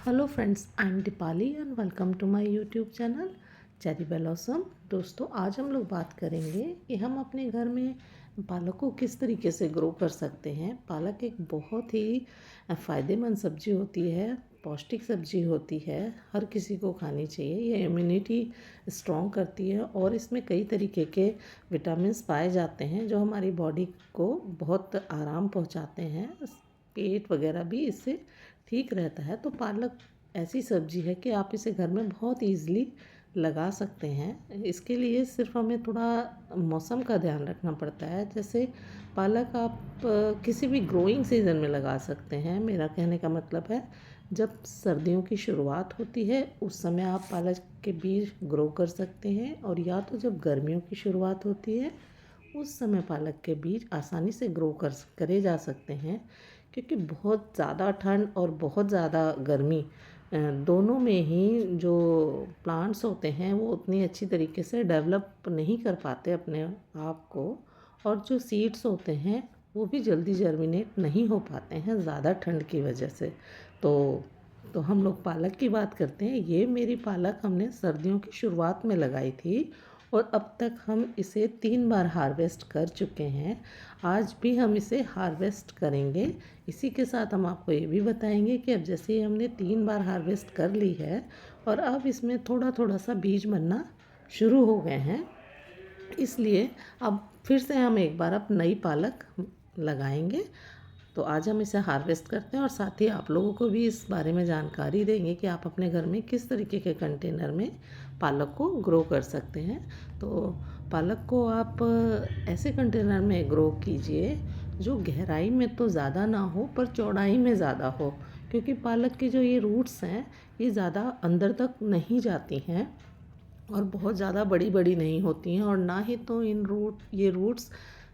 Hello friends, I am Deepali and welcome to my YouTube channel cherry blossom. दोस्तों, आज हम लोग बात करेंगे कि हम अपने घर में पालक को किस तरीके से ग्रो कर सकते हैं। पालक एक बहुत ही फ़ायदेमंद सब्जी होती है, पौष्टिक सब्जी होती है, हर किसी को खानी चाहिए। ये इम्यूनिटी स्ट्रॉन्ग करती है और इसमें कई तरीके के विटामिन्स पाए जाते हैं जो हमारी बॉडी को बहुत आराम पहुंचाते हैं। पेट वगैरह भी इससे ठीक रहता है। तो पालक ऐसी सब्जी है कि आप इसे घर में बहुत ईज़िली लगा सकते हैं। इसके लिए सिर्फ हमें थोड़ा मौसम का ध्यान रखना पड़ता है। जैसे पालक आप किसी भी ग्रोइंग सीज़न में लगा सकते हैं। मेरा कहने का मतलब है, जब सर्दियों की शुरुआत होती है उस समय आप पालक के बीज ग्रो कर सकते हैं, और या तो जब गर्मियों की शुरुआत होती है उस समय पालक के बीज आसानी से ग्रो करे जा सकते हैं। क्योंकि बहुत ज़्यादा ठंड और बहुत ज़्यादा गर्मी दोनों में ही जो प्लांट्स होते हैं वो उतनी अच्छी तरीके से डेवलप नहीं कर पाते अपने आप को, और जो सीड्स होते हैं वो भी जल्दी जर्मिनेट नहीं हो पाते हैं ज़्यादा ठंड की वजह से। तो तो हम लोग पालक की बात करते हैं। ये मेरी पालक हमने सर्दियों की शुरुआत में लगाई थी और अब तक हम इसे 3 बार हार्वेस्ट कर चुके हैं। आज भी हम इसे हार्वेस्ट करेंगे। इसी के साथ हम आपको ये भी बताएंगे कि अब जैसे ही हमने 3 बार हार्वेस्ट कर ली है और अब इसमें थोड़ा थोड़ा सा बीज बनना शुरू हो गए हैं, इसलिए अब फिर से हम एक बार अब नई पालक लगाएंगे। तो आज हम इसे हार्वेस्ट करते हैं और साथ ही आप लोगों को भी इस बारे में जानकारी देंगे कि आप अपने घर में किस तरीके के कंटेनर में पालक को ग्रो कर सकते हैं। तो पालक को आप ऐसे कंटेनर में ग्रो कीजिए जो गहराई में तो ज़्यादा ना हो पर चौड़ाई में ज़्यादा हो, क्योंकि पालक की जो ये रूट्स हैं ये ज़्यादा अंदर तक नहीं जाती हैं और बहुत ज़्यादा बड़ी बड़ी नहीं होती हैं, और ना ही तो ये रूट्स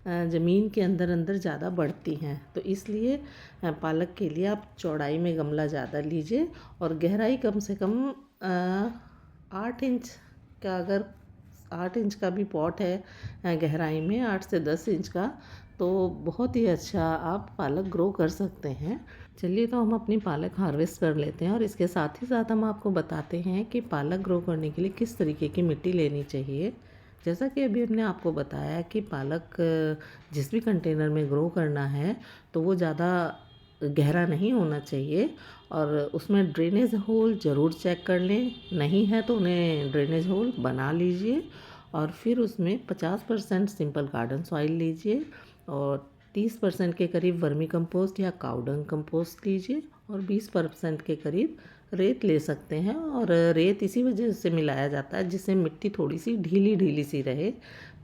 ज़मीन के अंदर अंदर ज़्यादा बढ़ती हैं। तो इसलिए पालक के लिए आप चौड़ाई में गमला ज़्यादा लीजिए और गहराई कम से कम 8 इंच का, अगर 8 इंच का भी पॉट है गहराई में 8 से 10 इंच का, तो बहुत ही अच्छा आप पालक ग्रो कर सकते हैं। चलिए, तो हम अपनी पालक हार्वेस्ट कर लेते हैं और इसके साथ ही साथ हम आपको बताते हैं कि पालक ग्रो करने के लिए किस तरीके की मिट्टी लेनी चाहिए। जैसा कि अभी हमने आपको बताया कि पालक जिस भी कंटेनर में ग्रो करना है तो वो ज़्यादा गहरा नहीं होना चाहिए, और उसमें ड्रेनेज होल ज़रूर चेक कर लें। नहीं है तो उन्हें ड्रेनेज होल बना लीजिए, और फिर उसमें 50% सिंपल गार्डन सॉइल लीजिए और 30% के करीब वर्मी कंपोस्ट या काउडंग कंपोस्ट लीजिए, और 20% के करीब रेत ले सकते हैं। और रेत इसी वजह से मिलाया जाता है जिससे मिट्टी थोड़ी सी ढीली ढीली सी रहे,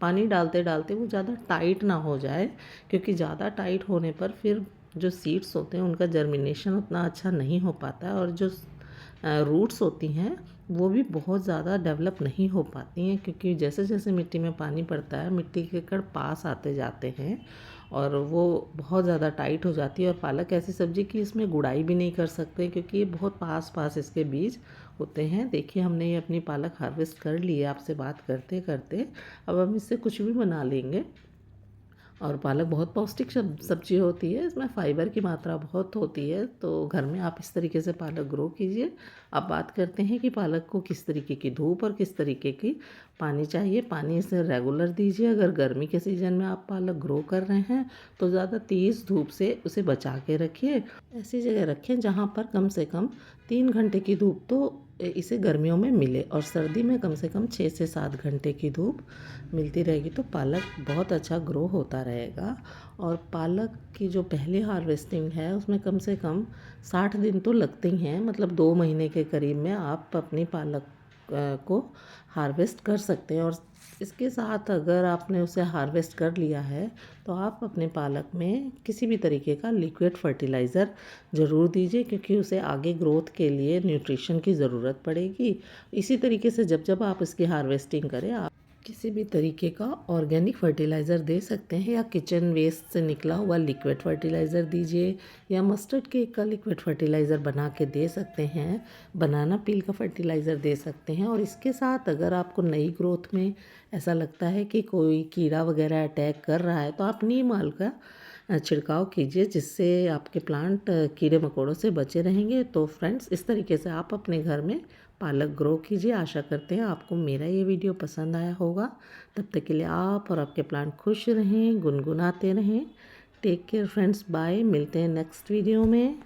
पानी डालते डालते वो ज़्यादा टाइट ना हो जाए, क्योंकि ज़्यादा टाइट होने पर फिर जो सीड्स होते हैं उनका जर्मिनेशन उतना अच्छा नहीं हो पाता है, और जो रूट्स होती हैं वो भी बहुत ज़्यादा डेवलप नहीं हो पाती हैं, क्योंकि जैसे जैसे मिट्टी में पानी पड़ता है मिट्टी के कण पास आते जाते हैं और वो बहुत ज़्यादा टाइट हो जाती है। और पालक ऐसी सब्ज़ी की इसमें गुड़ाई भी नहीं कर सकते, क्योंकि ये बहुत पास पास इसके बीज होते हैं। देखिए, हमने ये अपनी पालक हार्वेस्ट कर ली है आपसे बात करते करते। अब हम इससे कुछ भी बना लेंगे। और पालक बहुत पौष्टिक सब्जी होती है, इसमें फाइबर की मात्रा बहुत होती है। तो घर में आप इस तरीके से पालक ग्रो कीजिए। अब बात करते हैं कि पालक को किस तरीके की धूप और किस तरीके की पानी चाहिए। पानी इसे रेगुलर दीजिए। अगर गर्मी के सीज़न में आप पालक ग्रो कर रहे हैं तो ज़्यादा तेज़ धूप से उसे बचा के रखिए। ऐसी जगह रखें जहाँ पर कम से कम 3 घंटे की धूप तो इसे गर्मियों में मिले, और सर्दी में कम से कम 6 से 7 घंटे की धूप मिलती रहेगी तो पालक बहुत अच्छा ग्रो होता रहेगा। और पालक की जो पहली हार्वेस्टिंग है उसमें कम से कम 60 दिन तो लगते ही हैं, मतलब 2 महीने के करीब में आप अपनी पालक को हार्वेस्ट कर सकते हैं। और इसके साथ अगर आपने उसे हार्वेस्ट कर लिया है तो आप अपने पालक में किसी भी तरीके का लिक्विड फर्टिलाइज़र ज़रूर दीजिए, क्योंकि उसे आगे ग्रोथ के लिए न्यूट्रिशन की ज़रूरत पड़ेगी। इसी तरीके से जब जब आप इसकी हार्वेस्टिंग करें, आप किसी भी तरीके का ऑर्गेनिक फर्टिलाइज़र दे सकते हैं, या किचन वेस्ट से निकला हुआ लिक्विड फर्टिलाइज़र दीजिए, या मस्टर्ड केक का लिक्विड फर्टिलाइज़र बना के दे सकते हैं, बनाना पील का फर्टिलाइज़र दे सकते हैं। और इसके साथ अगर आपको नई ग्रोथ में ऐसा लगता है कि कोई कीड़ा वगैरह अटैक कर रहा है तो आप नीम ऑयल का छिड़काव कीजिए, जिससे आपके प्लांट कीड़े मकोड़ों से बचे रहेंगे। तो फ्रेंड्स, इस तरीके से आप अपने घर में पालक ग्रो कीजिए। आशा करते हैं आपको मेरा ये वीडियो पसंद आया होगा। तब तक के लिए आप और आपके प्लांट खुश रहें, गुनगुनाते रहें। Take care friends, bye. मिलते हैं नेक्स्ट वीडियो में।